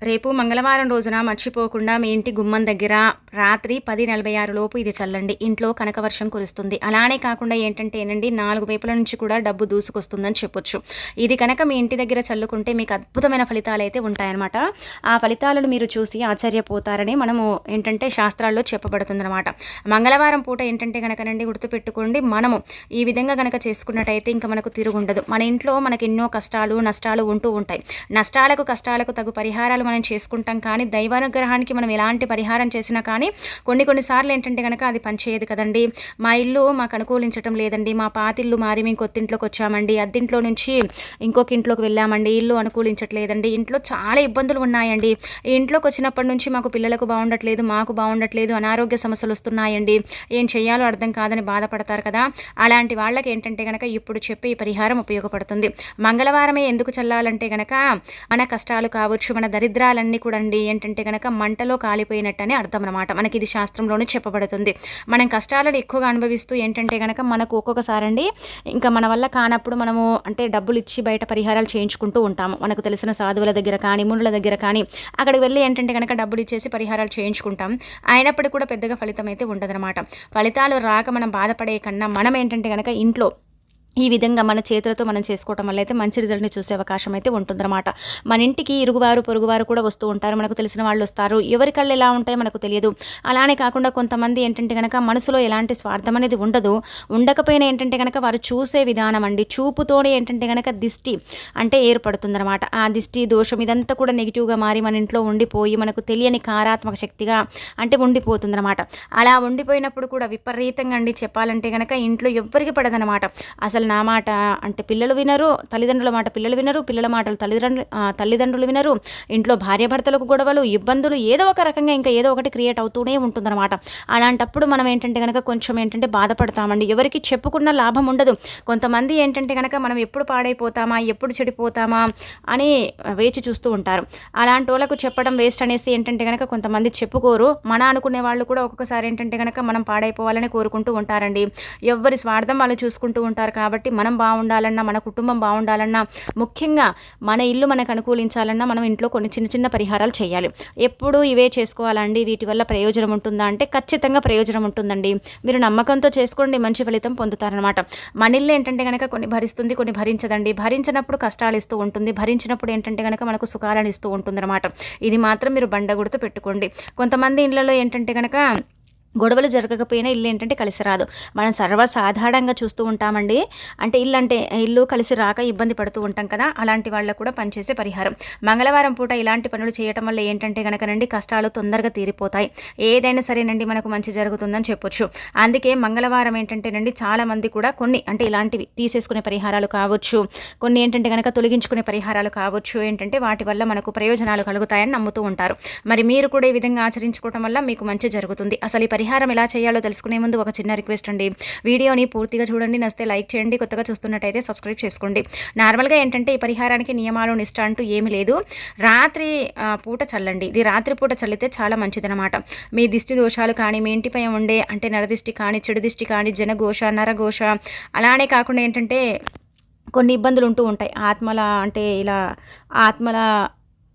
రేపు మంగళవారం రోజున మర్చిపోకుండా మీ ఇంటి గుమ్మం దగ్గర రాత్రి 10:46 లోపు ఇది చల్లండి. ఇంట్లో కనకవర్షం కురుస్తుంది. అలానే కాకుండా ఏంటంటేనండి 4 వైపుల నుంచి కూడా డబ్బు దూసుకొస్తుందని చెప్పొచ్చు. ఇది కనుక మీ ఇంటి దగ్గర చల్లుకుంటే మీకు అద్భుతమైన ఫలితాలైతే ఉంటాయన్నమాట. ఆ ఫలితాలను మీరు చూసి ఆశ్చర్యపోతారని మనము ఏంటంటే శాస్త్రాల్లో చెప్పబడుతుందన్నమాట. మంగళవారం పూట ఏంటంటే గనకనండి గుర్తుపెట్టుకోండి, మనము ఈ విధంగా గనక చేసుకున్నట్టయితే ఇంకా మనకు తిరుగుండదు. మన ఇంట్లో మనకు ఎన్నో కష్టాలు నష్టాలు ఉంటూ ఉంటాయి. నష్టాలకు కష్టాలకు తగు పరిహారాలు మనం చేసుకుంటాం, కానీ దైవానుగ్రహానికి మనం ఎలాంటి పరిహారం చేసినా కానీ కొన్నిసార్లు ఏంటంటే కనుక అది పనిచేయదు కదండి. మా ఇల్లు మాకు అనుకూలించడం లేదండి, మా పాతిల్లు మారి మేము కొత్తింట్లోకి వచ్చామండి, అద్దింట్లో నుంచి ఇంకొక ఇంట్లోకి వెళ్ళామండి, ఇల్లు అనుకూలించట్లేదండి, ఇంట్లో చాలా ఇబ్బందులు ఉన్నాయండి, ఈ ఇంట్లోకి వచ్చినప్పటి నుంచి మాకు పిల్లలకు బాగుండట్లేదు, మాకు బాగుండట్లేదు, అనారోగ్య సమస్యలు వస్తున్నాయండి, ఏం చేయాలో అర్థం కాదని బాధపడతారు కదా. అలాంటి వాళ్ళకి ఏంటంటే కనుక ఇప్పుడు చెప్పే ఈ పరిహారం ఉపయోగపడుతుంది. మంగళవారమే ఎందుకు చల్లాలంటే కనుక మన కష్టాలు కావచ్చు, మన దరిద్రాలన్నీ కూడా అండి ఏంటంటే కనుక మంటలో కాలిపోయినట్టని అర్థం అనమాట. మనకి ఇది శాస్త్రంలోనే చెప్పబడుతుంది. మనం కష్టాలను ఎక్కువగా అనుభవిస్తూ ఏంటంటే కనుక మనకు ఒక్కొక్కసారి అండి ఇంకా మన వల్ల కానప్పుడు మనము అంటే డబ్బులు ఇచ్చి బయట పరిహారాలు చేయించుకుంటూ ఉంటాము. మనకు తెలిసిన సాధువుల దగ్గర కానీ మునుల దగ్గర కానీ అక్కడికి వెళ్ళి ఏంటంటే కనుక డబ్బులు ఇచ్చేసి పరిహారాలు చేయించుకుంటాం. అయినప్పటికీ కూడా పెద్దగా ఫలితం అయితే ఉండదన్నమాట. ఫలితాలు రాక మనం బాధపడే కన్నా మనం ఏంటంటే కనుక ఇంట్లో ఈ విధంగా మన చేతులతో మనం చేసుకోవటం వల్ల అయితే మంచి రిజల్ట్ని చూసే అవకాశం అయితే ఉంటుందన్నమాట. మన ఇంటికి ఇరుగువారు పొరుగువారు కూడా వస్తూ ఉంటారు, మనకు తెలిసిన వాళ్ళు వస్తారు. ఎవరి కళ్ళు ఎలా ఉంటాయో మనకు తెలియదు. అలానే కాకుండా కొంతమంది ఏంటంటే కనుక మనసులో ఎలాంటి స్వార్థం అనేది ఉండదు. ఉండకపోయినా ఏంటంటే కనుక వారు చూసే విధానం అండి, చూపుతోనే ఏంటంటే కనుక దిష్టి అంటే ఏర్పడుతుందన్నమాట. ఆ దిష్టి దోషం ఇదంతా కూడా నెగిటివ్గా మారి మన ఇంట్లో ఉండిపోయి మనకు తెలియని కారాత్మక శక్తిగా అంటే ఉండిపోతుందన్నమాట. అలా ఉండిపోయినప్పుడు కూడా విపరీతంగా అండి చెప్పాలంటే కనుక ఇంట్లో ఎవ్వరికి పడదనమాట. అసలు నా మాట అంటే పిల్లలు వినరు, తల్లిదండ్రుల మాట పిల్లలు వినరు, పిల్లల మాటలు తల్లిదండ్రులు వినరు, ఇంట్లో భార్యాభర్తలకు గొడవలు ఇబ్బందులు ఏదో ఒక రకంగా ఇంకా ఏదో ఒకటి క్రియేట్ అవుతూనే ఉంటుందన్నమాట. అలాంటప్పుడు మనం ఏంటంటే కనుక కొంచెం ఏంటంటే బాధపడతామండి. ఎవరికి చెప్పుకున్న లాభం ఉండదు. కొంతమంది ఏంటంటే కనుక మనం ఎప్పుడు పాడైపోతామా ఎప్పుడు చెడిపోతామా అని వేచి చూస్తూ ఉంటారు. అలాంటి వాళ్ళకు చెప్పడం వేస్ట్ అనేసి ఏంటంటే కనుక కొంతమంది చెప్పుకోరు. మన అనుకునే వాళ్ళు కూడా ఒక్కొక్కసారి ఏంటంటే కనుక మనం పాడైపోవాలని కోరుకుంటూ ఉంటారండి. ఎవరి స్వార్థం వాళ్ళు చూసుకుంటూ ఉంటారు. కాబట్టి మనం బాగుండాలన్నా మన కుటుంబం బాగుండాలన్నా ముఖ్యంగా మన ఇల్లు మనకు అనుకూలించాలన్నా మనం ఇంట్లో కొన్ని చిన్న చిన్న పరిహారాలు చేయాలి. ఎప్పుడు ఇవే చేసుకోవాలండి, వీటి వల్ల ప్రయోజనం ఉంటుందా అంటే ఖచ్చితంగా ప్రయోజనం ఉంటుందండి. మీరు నమ్మకంతో చేసుకోండి, మంచి ఫలితం పొందుతారనమాట. మన ఇల్లు ఏంటంటే కనుక కొన్ని భరిస్తుంది, కొన్ని భరించదండి. భరించినప్పుడు కష్టాలు ఇస్తూ ఉంటుంది, భరించినప్పుడు ఏంటంటే కనుక మనకు సుఖాలను ఇస్తూ ఉంటుందన్నమాట. ఇది మాత్రం మీరు బండ గుర్తు పెట్టుకోండి. కొంతమంది ఇళ్ళలో ఏంటంటే కనుక గొడవలు జరగకపోయినా ఇల్లు ఏంటంటే కలిసి రాదు. మనం సర్వసాధారణంగా చూస్తూ ఉంటామండి. అంటే ఇల్లు కలిసి రాక ఇబ్బంది పడుతూ ఉంటాం కదా, అలాంటి వాళ్ళకు కూడా పనిచేసే పరిహారం. మంగళవారం పూట ఇలాంటి పనులు చేయటం వల్ల ఏంటంటే కనుకనండి కష్టాలు తొందరగా తీరిపోతాయి. ఏదైనా సరేనండి మనకు మంచి జరుగుతుందని చెప్పొచ్చు. అందుకే మంగళవారం ఏంటంటేనండి చాలామంది కూడా కొన్ని అంటే ఇలాంటివి తీసేసుకునే పరిహారాలు కావచ్చు, కొన్ని ఏంటంటే కనుక తొలగించుకునే పరిహారాలు కావచ్చు, ఏంటంటే వాటి వల్ల మనకు ప్రయోజనాలు కలుగుతాయని నమ్ముతూ ఉంటారు. మరి మీరు కూడా ఈ విధంగా ఆచరించుకోవటం వల్ల మీకు మంచి జరుగుతుంది. అసలు ఈ పరిహారం ఎలా చేయాలో తెలుసుకునే ముందు ఒక చిన్న రిక్వెస్ట్ అండి, వీడియోని పూర్తిగా చూడండి, నచ్చితే లైక్ చేయండి, కొత్తగా చూస్తున్నట్టయితే సబ్స్క్రైబ్ చేసుకోండి. నార్మల్గా ఏంటంటే ఈ పరిహారానికి నియమాలు నిష్ట అంటూ ఏమీ లేదు. రాత్రి పూట చల్లండి. ఇది రాత్రి పూట చల్లితే చాలా మంచిదనమాట. మీ దిష్టి దోషాలు కానీ, మీ ఇంటిపై ఉండే అంటే నరదిష్టి కానీ, చెడు దిష్టి కానీ, జనఘోష నరఘోష అలానే కాకుండా ఏంటంటే కొన్ని ఇబ్బందులు ఉంటూ ఉంటాయి.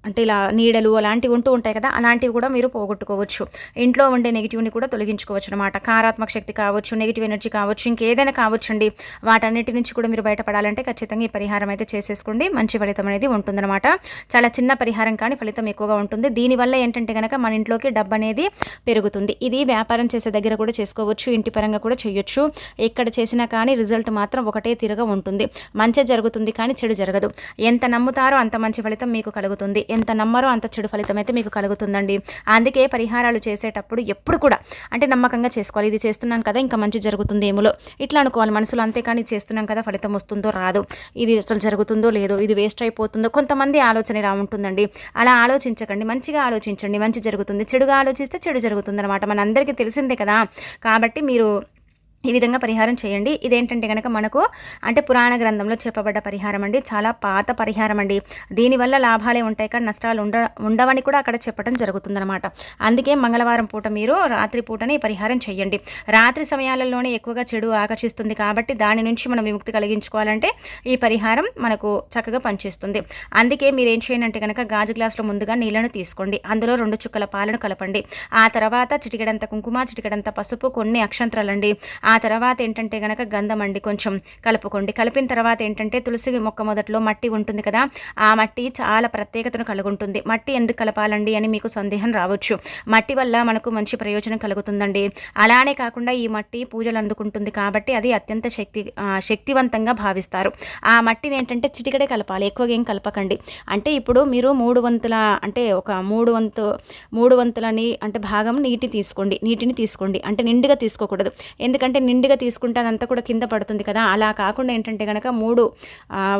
ఇలా నీడలు అలాంటివి ఉంటూ ఉంటాయి కదా, అలాంటివి కూడా మీరు పోగొట్టుకోవచ్చు. ఇంట్లో ఉండే నెగిటివ్ని కూడా తొలగించుకోవచ్చు అనమాట. కారాత్మక శక్తి కావచ్చు, నెగిటివ్ ఎనర్జీ కావచ్చు, ఇంకేదైనా కావచ్చు అండి. వాటన్నిటి నుంచి కూడా మీరు బయటపడాలంటే ఖచ్చితంగా ఈ పరిహారం అయితే చేసేసుకోండి. మంచి ఫలితం అనేది ఉంటుందన్నమాట. చాలా చిన్న పరిహారం కానీ ఫలితం ఎక్కువగా ఉంటుంది. దీనివల్ల ఏంటంటే కనుక మన ఇంట్లోకి డబ్బు అనేది పెరుగుతుంది. ఇది వ్యాపారం చేసే దగ్గర కూడా చేసుకోవచ్చు, ఇంటి పరంగా కూడా చేయొచ్చు. ఎక్కడ చేసినా కానీ రిజల్ట్ మాత్రం ఒకటే తీరుగా ఉంటుంది. మంచి జరుగుతుంది కానీ చెడు జరగదు. ఎంత నమ్ముతారో అంత మంచి ఫలితం మీకు కలుగుతుంది, ఎంత నమ్మరో అంత చెడు ఫలితం అయితే మీకు కలుగుతుందండి. అందుకే పరిహారాలు చేసేటప్పుడు ఎప్పుడు కూడా అంటే నమ్మకంగా చేసుకోవాలి. ఇది చేస్తున్నాం కదా ఇంకా మంచి జరుగుతుంది ఏమో ఇట్లా అనుకోవాలి మనసులో. అంతేకాని చేస్తున్నాం కదా ఫలితం వస్తుందో రాదో, ఇది అసలు జరుగుతుందో లేదో, ఇది వేస్ట్ అయిపోతుందో, కొంతమంది ఆలోచన ఇలా ఉంటుందండి. అలా ఆలోచించకండి, మంచిగా ఆలోచించండి, మంచి జరుగుతుంది. చెడుగా ఆలోచిస్తే చెడు జరుగుతుంది అనమాట. మనందరికీ తెలిసిందే కదా. కాబట్టి మీరు ఈ విధంగా పరిహారం చేయండి. ఇదేంటంటే గనక మనకు అంటే పురాణ గ్రంథంలో చెప్పబడ్డ పరిహారం అండి. చాలా పాత పరిహారం అండి. దీనివల్ల లాభాలే ఉంటాయి కానీ నష్టాలు ఉండవని కూడా అక్కడ చెప్పడం జరుగుతుందనమాట. అందుకే మంగళవారం పూట మీరు రాత్రి పూటనే ఈ పరిహారం చేయండి. రాత్రి సమయాలలోనే ఎక్కువగా చెడు ఆకర్షిస్తుంది కాబట్టి దాని నుంచి మనం విముక్తి కలిగించుకోవాలంటే ఈ పరిహారం మనకు చక్కగా పనిచేస్తుంది. అందుకే మీరేం చేయండి అంటే కనుక గాజు గ్లాసులో ముందుగా నీళ్లను తీసుకోండి. అందులో 2 చుక్కల పాలను కలపండి. ఆ తర్వాత చిటికెడంత కుంకుమ, చిటికెడంత పసుపు, కొన్ని అక్షంతరాలండి. ఆ తర్వాత ఏంటంటే గనక గంధం అండి కొంచెం కలుపుకోండి. కలిపిన తర్వాత ఏంటంటే తులసి మొక్క మొదట్లో మట్టి ఉంటుంది కదా, ఆ మట్టి చాలా ప్రత్యేకతను కలుగుంటుంది. మట్టి ఎందుకు కలపాలండి అని మీకు సందేహం రావచ్చు. మట్టి వల్ల మనకు మంచి ప్రయోజనం కలుగుతుందండి. అలానే కాకుండా ఈ మట్టి పూజలు అందుకుంటుంది కాబట్టి అది అత్యంత శక్తివంతంగా భావిస్తారు. ఆ మట్టిని ఏంటంటే చిటికడే కలపాలి, ఎక్కువగా ఏం కలపకండి. అంటే ఇప్పుడు మీరు 3 వంతుల అంటే ఒక 3 వంతులని అంటే భాగం నీటిని తీసుకోండి. అంటే నిండుగా తీసుకోకూడదు. ఎందుకంటే నిండుగా తీసుకుంటే అదంతా కూడా కింద పడుతుంది కదా. అలా కాకుండా ఏంటంటే కనుక 3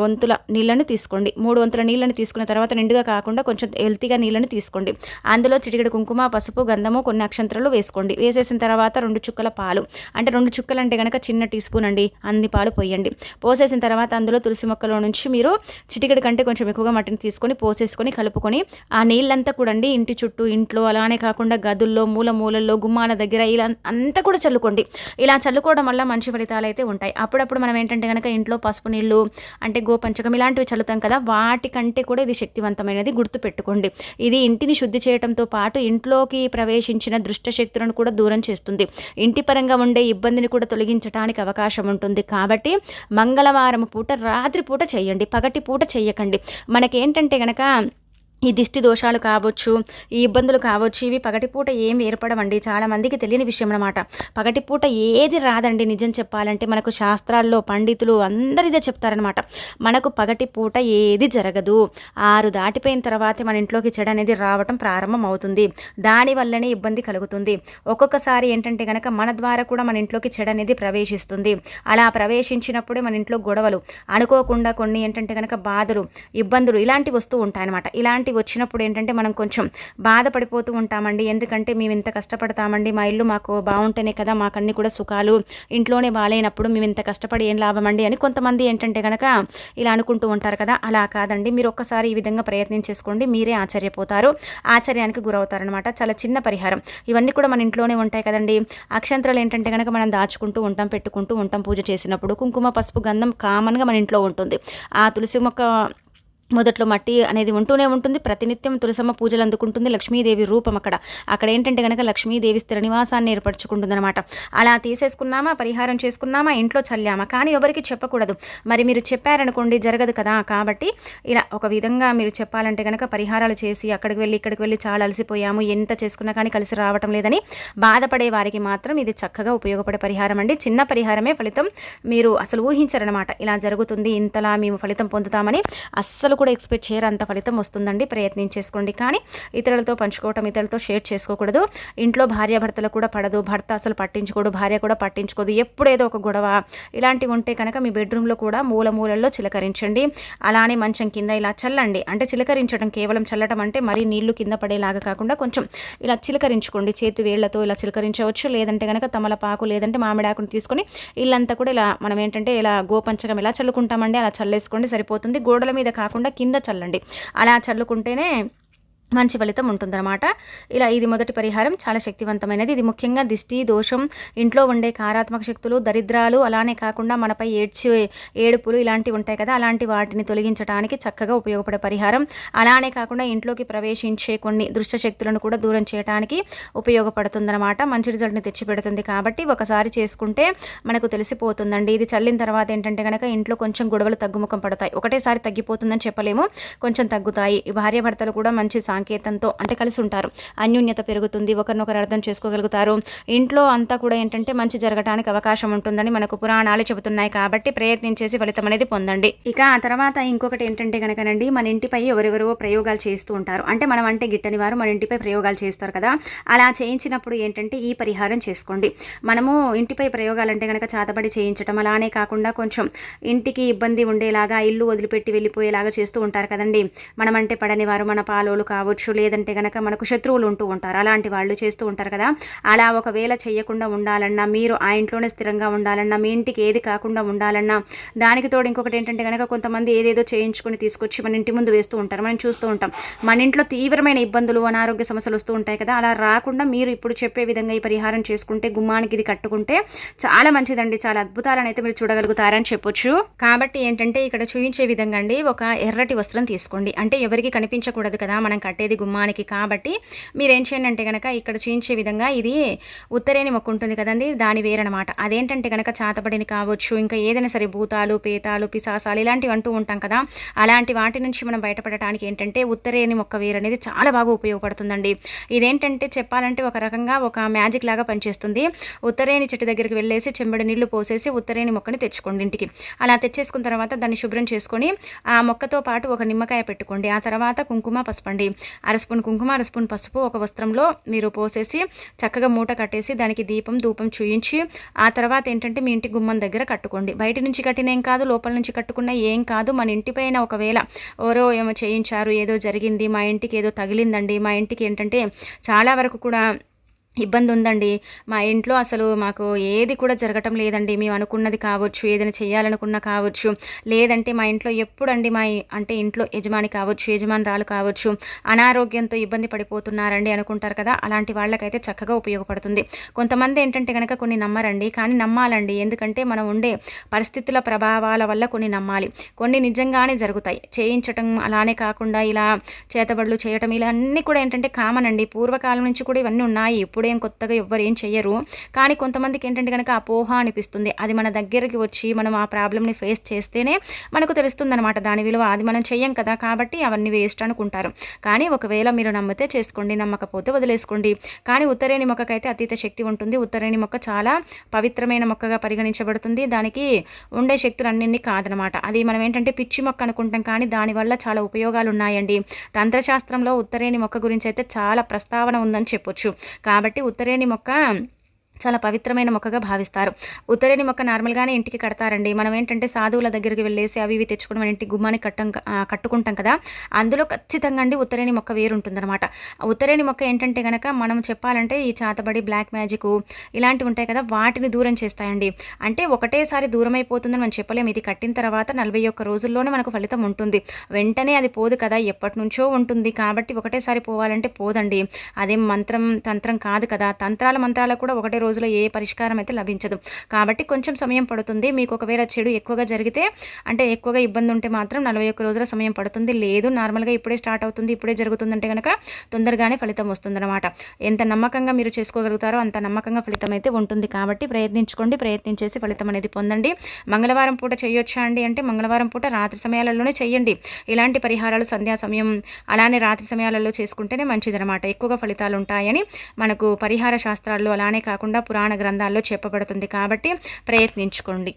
వంతుల నీళ్ళను తీసుకోండి. 3 వంతుల నీళ్ళని తీసుకున్న తర్వాత నిండుగా కాకుండా కొంచెం హెల్తీగా నీళ్ళని తీసుకోండి. అందులో చిటికెడు కుంకుమ, పసుపు, గంధము, కొన్ని అక్షంతరాలు వేసుకోండి. వేసేసిన తర్వాత 2 చుక్కల పాలు, అంటే 2 చుక్కలు అంటే కనుక చిన్న టీ స్పూన్ అండి, అన్ని పాలు పోయండి. పోసేసిన తర్వాత అందులో తులసి మొక్కలో నుంచి మీరు చిటికెడు కంటే కొంచెం ఎక్కువగా మట్టిని తీసుకొని పోసేసుకొని కలుపుకొని ఆ నీళ్ళంతా కూడా అండి ఇంటి చుట్టూ, ఇంట్లో అలానే కాకుండా గదుల్లో, మూలల్లో, గుమ్మాల దగ్గర ఇలా అంతా కూడా చల్లుకోండి. ఇలా చల్లుకోవడం వల్ల మంచి ఫలితాలు అయితే ఉంటాయి. అప్పుడప్పుడు మనం ఏంటంటే కనుక ఇంట్లో పసుపు నీళ్ళు అంటే గోపంచకం ఇలాంటివి చల్లుతాం కదా, వాటికంటే కూడా ఇది శక్తివంతమైనది, గుర్తుపెట్టుకోండి. ఇది ఇంటిని శుద్ధి చేయడంతో పాటు ఇంట్లోకి ప్రవేశించిన దుష్ట శక్తులను కూడా దూరం చేస్తుంది. ఇంటి పరంగా ఉండే ఇబ్బందిని కూడా తొలగించడానికి అవకాశం ఉంటుంది. కాబట్టి మంగళవారం పూట రాత్రి పూట చేయండి, పగటి పూట చేయకండి. మనకేంటంటే కనుక ఈ దిష్టి దోషాలు కావచ్చు, ఈ ఇబ్బందులు కావచ్చు, ఇవి పగటిపూట ఏం ఏర్పడవండి. చాలామందికి తెలియని విషయం అన్నమాట. పగటిపూట ఏది రాదండి. నిజం చెప్పాలంటే మనకు శాస్త్రాల్లో పండితులు అందరు ఇదే చెప్తారనమాట. మనకు పగటిపూట ఏది జరగదు. 6 దాటిపోయిన తర్వాతే మన ఇంట్లోకి చెడు అనేది రావటం ప్రారంభం అవుతుంది. దానివల్లనే ఇబ్బంది కలుగుతుంది. ఒక్కొక్కసారి ఏంటంటే కనుక మన ద్వారా కూడా మన ఇంట్లోకి చెడు అనేది ప్రవేశిస్తుంది. అలా ప్రవేశించినప్పుడే మన ఇంట్లో గొడవలు, అనుకోకుండా కొన్ని ఏంటంటే కనుక బాధలు, ఇబ్బందులు ఇలాంటివి వస్తూ ఉంటాయన్నమాట. ఇలాంటి వచ్చినప్పుడు ఏంటంటే మనం కొంచెం బాధపడిపోతూ ఉంటామండి. ఎందుకంటే మేము ఇంత కష్టపడతామండి, మా ఇల్లు మాకు బాగుంటేనే కదా మాకు అన్ని కూడా సుఖాలు, ఇంట్లోనే బాగాలేనప్పుడు మేము ఇంత కష్టపడి ఏం లాభం అండి అని కొంతమంది ఏంటంటే కనుక ఇలా అనుకుంటూ ఉంటారు కదా. అలా కాదండి. మీరు ఒక్కసారి ఈ విధంగా ప్రయత్నం చేసుకోండి, మీరే ఆశ్చర్యపోతారు, ఆశ్చర్యానికి గురవుతారనమాట. చాలా చిన్న పరిహారం. ఇవన్నీ కూడా మన ఇంట్లోనే ఉంటాయి కదండి. అక్షంతరాలు ఏంటంటే కనుక మనం దాచుకుంటూ ఉంటాం, పెట్టుకుంటూ ఉంటాం పూజ చేసినప్పుడు. కుంకుమ, పసుపు, గంధం కామన్గా మన ఇంట్లో ఉంటుంది. ఆ తులసి మొక్క మొదట్లో మట్టి అనేది ఉంటూనే ఉంటుంది. ప్రతినిత్యం తులసమ్మ పూజలు అందుకుంటుంది. లక్ష్మీదేవి రూపం అక్కడ ఏంటంటే కనుక లక్ష్మీదేవి స్థిర నివాసాన్ని ఏర్పరచుకుంటుంది అనమాట. అలా తీసేసుకున్నామా, పరిహారం చేసుకున్నామా, ఇంట్లో చల్లామా, కానీ ఎవరికి చెప్పకూడదు. మరి మీరు చెప్పారనుకోండి జరగదు కదా. కాబట్టి ఇలా ఒక విధంగా మీరు చెప్పాలంటే కనుక పరిహారాలు చేసి అక్కడికి వెళ్ళి చాలా అలసిపోయాము, ఎంత చేసుకున్నా కానీ కలిసి రావటం లేదని బాధపడే వారికి మాత్రం ఇది చక్కగా ఉపయోగపడే పరిహారం అండి. చిన్న పరిహారమే ఫలితం మీరు అసలు ఊహించరనమాట. ఇలా జరుగుతుంది, ఇంతలా మేము ఫలితం పొందుతామని అస్సలు కూడా ఎక్స్పెక్ట్ చేయరు. అంత ఫలితం వస్తుందండి. ప్రయత్నించేసుకోండి. కానీ ఇతరులతో పంచుకోవటం, ఇతరులతో షేర్ చేసుకోకూడదు. ఇంట్లో భార్యాభర్తలు కూడా పడదు. భర్త అసలు పట్టించుకోడు, భార్య కూడా పట్టించుకోదు. ఎప్పుడేదో ఒక గొడవ ఇలాంటివి ఉంటే కనుక మీ బెడ్రూమ్లో కూడా మూలల్లో చిలకరించండి. అలానే మంచం కింద ఇలా చల్లండి. అంటే చిలకరించడం, కేవలం చల్లటం అంటే మరీ నీళ్లు కింద పడేలాగా కాకుండా కొంచెం ఇలా చిలకరించుకోండి. చేతి వేళ్లతో ఇలా చిలకరించవచ్చు. లేదంటే కనుక తమలపాకు లేదంటే మామిడాకుని తీసుకొని ఇల్లంతా కూడా ఇలా మనం ఏంటంటే ఇలా గోపంచకం ఎలా చల్లుకుంటామండి అలా చల్లేసుకోండి, సరిపోతుంది. గోడల మీద కాకుండా కింద చల్లండి. అలా చల్లుకుంటేనే మంచి ఫలితం ఉంటుందన్నమాట. ఇలా ఇది మొదటి పరిహారం, చాలా శక్తివంతమైనది. ఇది ముఖ్యంగా దిష్టి దోషం, ఇంట్లో ఉండే కారాత్మక శక్తులు, దరిద్రాలు, అలానే కాకుండా మనపై ఏడుపులు ఇలాంటివి ఉంటాయి కదా, అలాంటి వాటిని తొలగించడానికి చక్కగా ఉపయోగపడే పరిహారం. అలానే కాకుండా ఇంట్లోకి ప్రవేశించే కొన్ని దుష్ట శక్తులను కూడా దూరం చేయడానికి ఉపయోగపడుతుందన్నమాట. మంచి రిజల్ట్ని తెచ్చిపెడుతుంది. కాబట్టి ఒకసారి చేసుకుంటే మనకు తెలిసిపోతుందండి. ఇది చల్లిన తర్వాత ఏంటంటే కనుక ఇంట్లో కొంచెం గొడవలు తగ్గుముఖం పడతాయి. ఒకటేసారి తగ్గిపోతుందని చెప్పలేము, కొంచెం తగ్గుతాయి. ఈ భార్యాభర్తలు కూడా మంచి సంకేతంతో అంటే కలిసి ఉంటారు, అన్యోన్యత పెరుగుతుంది, ఒకరినొకరు అర్థం చేసుకోగలుగుతారు. ఇంట్లో అంతా కూడా ఏంటంటే మంచి జరగడానికి అవకాశం ఉంటుందని మనకు పురాణాలు చెబుతున్నాయి. కాబట్టి ప్రయత్నించేసి ఫలితం అనేది పొందండి. ఇక ఆ తర్వాత ఇంకొకటి ఏంటంటే కనుకనండి, మన ఇంటిపై ఎవరెవరో ప్రయోగాలు చేస్తూ ఉంటారు. అంటే మనం అంటే గిట్టని వారు మన ఇంటిపై ప్రయోగాలు చేస్తారు కదా. అలా చేయించినప్పుడు ఏంటంటే ఈ పరిహారం చేసుకోండి. మనము ఇంటిపై ప్రయోగాలు అంటే కనుక చాతబడి చేయించడం, అలానే కాకుండా కొంచెం ఇంటికి ఇబ్బంది ఉండేలాగా, ఇల్లు వదిలిపెట్టి వెళ్ళిపోయేలాగా చేస్తూ ఉంటారు కదండి. మనమంటే పడని వారు, మన పాలోలు కావచ్చు, కావచ్చు, లేదంటే గనక మనకు శత్రువులు ఉంటూ ఉంటారు, అలాంటి వాళ్ళు చేస్తూ ఉంటారు కదా. అలా ఒకవేళ చేయకుండా ఉండాలన్నా, మీరు ఆ ఇంట్లోనే స్థిరంగా ఉండాలన్నా, మీ ఇంటికి ఏది కాకుండా ఉండాలన్నా, దానికి తోడు ఇంకొకటి ఏంటంటే కనుక కొంతమంది ఏదేదో చేయించుకొని తీసుకొచ్చి మన ఇంటి ముందు వేస్తూ ఉంటారు, మనం చూస్తూ ఉంటాం. మన ఇంట్లో తీవ్రమైన ఇబ్బందులు, అనారోగ్య సమస్యలు వస్తూ ఉంటాయి కదా. అలా రాకుండా మీరు ఇప్పుడు చెప్పే విధంగా ఈ పరిహారం చేసుకుంటే, గుమ్మానికి ఇది కట్టుకుంటే చాలా మంచిదండి. చాలా అద్భుతాలను అయితే మీరు చూడగలుగుతారని చెప్పొచ్చు. కాబట్టి ఏంటంటే ఇక్కడ చూపించే విధంగా అండి, ఒక ఎర్రటి వస్త్రం తీసుకోండి. అంటే ఎవరికి కనిపించకూడదు కదా మనం కట్టేది గుమ్మానికి, కాబట్టి మీరేం చేయండి అంటే కనుక ఇక్కడ చూపించే విధంగా, ఇది ఉత్తరేని మొక్క ఉంటుంది కదండి, దాని వేరనమాట. అదేంటంటే కనుక చాతబడిని కావచ్చు, ఇంకా ఏదైనా సరే భూతాలు, పేతాలు, పిశాసాలు ఇలాంటివి అంటూ ఉంటాం కదా, అలాంటి వాటి నుంచి మనం బయటపడటానికి ఏంటంటే ఉత్తరేని మొక్క వేరు అనేది చాలా బాగా ఉపయోగపడుతుందండి. ఇదేంటంటే చెప్పాలంటే ఒక రకంగా ఒక మ్యాజిక్ లాగా పనిచేస్తుంది. ఉత్తరేని చెట్టు దగ్గరికి వెళ్ళేసి చెంబడి నీళ్లు పోసేసి ఉత్తరేని మొక్కని తెచ్చుకోండి ఇంటికి. అలా తెచ్చేసుకున్న తర్వాత దాన్ని శుభ్రం చేసుకొని ఆ మొక్కతో పాటు ఒక నిమ్మకాయ పెట్టుకోండి. ఆ తర్వాత కుంకుమ, పసుపు అండి, అర స్పూన్ కుంకుమ, అర స్పూన్ పసుపు ఒక వస్త్రంలో మీరు పోసేసి చక్కగా మూట కట్టేసి దానికి దీపం, ధూపం చూయించి ఆ తర్వాత ఏంటంటే మీ ఇంటి గుమ్మం దగ్గర కట్టుకోండి. బయట నుంచి కట్టిన ఏం కాదు, లోపల నుంచి కట్టుకున్న ఏం కాదు. మన ఇంటిపైన ఒకవేళ ఎవరో ఏమో చేయించారు, ఏదో జరిగింది, మా ఇంటికి ఏదో తగిలిందండి, మా ఇంటికి ఏంటంటే చాలా వరకు కూడా ఇబ్బంది ఉందండి, మా ఇంట్లో అసలు మాకు ఏది కూడా జరగటం లేదండి, మేము అనుకున్నది కావచ్చు, ఏదైనా చేయాలనుకున్నా కావచ్చు, లేదంటే మా ఇంట్లో ఎప్పుడండి అంటే ఇంట్లో యజమాని కావచ్చు, యజమానురాలు కావచ్చు అనారోగ్యంతో ఇబ్బంది పడిపోతున్నారండి అనుకుంటారు కదా. అలాంటి వాళ్ళకైతే చక్కగా ఉపయోగపడుతుంది. కొంతమంది ఏంటంటే కనుక కొన్ని నమ్మరండి, కానీ నమ్మాలండి. ఎందుకంటే మనం ఉండే పరిస్థితుల ప్రభావాల వల్ల కొన్ని నమ్మాలి, కొన్ని నిజంగానే జరుగుతాయి. చేయించటం అలానే కాకుండా ఇలా చేతబడులు చేయటం ఇలా అన్నీ కూడా ఏంటంటే కామన్ అండి. పూర్వకాలం నుంచి కూడా ఇవన్నీ ఉన్నాయి. ఇప్పుడేం కొత్తగా ఎవ్వరు ఏం చెయ్యరు. కానీ కొంతమందికి ఏంటంటే కనుక అపోహ అనిపిస్తుంది. అది మన దగ్గరికి వచ్చి మనం ఆ ప్రాబ్లమ్ని ఫేస్ చేస్తేనే మనకు తెలుస్తుంది అనమాట దాని విలువ. అది మనం చెయ్యం కదా, కాబట్టి అవన్నీ వేస్ట్ అనుకుంటారు. కానీ ఒకవేళ మీరు నమ్మితే చేసుకోండి, నమ్మకపోతే వదిలేసుకోండి. కానీ ఉత్తరేణి మొక్కకైతే అతీత శక్తి ఉంటుంది. ఉత్తరేణి మొక్క చాలా పవిత్రమైన మొక్కగా పరిగణించబడుతుంది. దానికి ఉండే శక్తులు అన్నింటినీ కాదనమాట. అది మనం ఏంటంటే పిచ్చి మొక్క అనుకుంటాం, కానీ దానివల్ల చాలా ఉపయోగాలు ఉన్నాయండి. తంత్రశాస్త్రంలో ఉత్తరేణి మొక్క గురించి అయితే చాలా ప్రస్తావన ఉందని చెప్పొచ్చు. కాబట్టి ఉత్తరేణి మొక్క చాలా పవిత్రమైన మొక్కగా భావిస్తారు. ఉత్తరేణి మొక్క నార్మల్గానే ఇంటికి కడతారండి. మనం ఏంటంటే సాధువుల దగ్గరికి వెళ్ళేసి అవి ఇవి తెచ్చుకుని మన ఇంటికి గుమ్మాన్ని కట్టుకుంటాం కదా, అందులో ఖచ్చితంగా అండి ఉత్తరేణి మొక్క వేరు ఉంటుందన్నమాట. ఉత్తరేణి మొక్క ఏంటంటే కనుక మనం చెప్పాలంటే ఈ చాతబడి, బ్లాక్ మ్యాజిక్ ఇలాంటివి ఉంటాయి కదా, వాటిని దూరం చేస్తాయండి. అంటే ఒకటేసారి దూరం అయిపోతుందని మనం చెప్పలేము. ఇది కట్టిన తర్వాత 41 రోజుల్లోనే మనకు ఫలితం ఉంటుంది. వెంటనే అది పోదు కదా, ఎప్పటి నుంచో ఉంటుంది. కాబట్టి ఒకటేసారి పోవాలంటే పోదండి. అదేం మంత్రం తంత్రం కాదు కదా. తంత్రాల మంత్రాలకు కూడా ఒకటే రోజులో ఏ పరిష్కారం అయితే లభించదు. కాబట్టి కొంచెం సమయం పడుతుంది. మీకు ఒకవేళ చెడు ఎక్కువగా జరిగితే, అంటే ఎక్కువగా ఇబ్బంది ఉంటే మాత్రం 41 రోజుల సమయం పడుతుంది. లేదు నార్మల్గా ఇప్పుడే స్టార్ట్ అవుతుంది, ఇప్పుడే జరుగుతుందంటే కనుక తొందరగానే ఫలితం వస్తుందన్నమాట. ఎంత నమ్మకంగా మీరు చేసుకోగలుగుతారో అంత నమ్మకంగా ఫలితం అయితే ఉంటుంది. కాబట్టి ప్రయత్నించుకోండి, ప్రయత్నించేసి ఫలితం అనేది పొందండి. మంగళవారం పూట చేయొచ్చా అండి అంటే మంగళవారం పూట రాత్రి సమయాలలోనే చేయండి. ఇలాంటి పరిహారాలు సంధ్యా సమయం అలానే రాత్రి సమయాలలో చేసుకుంటేనే మంచిదన్నమాట. ఎక్కువగా ఫలితాలు ఉంటాయని మనకు పరిహార శాస్త్రాల్లో అలానే కాకుండా పురాణ గ్రంథాల్లో చెప్పబడుతుంది. కాబట్టి ప్రయత్నించుకోండి.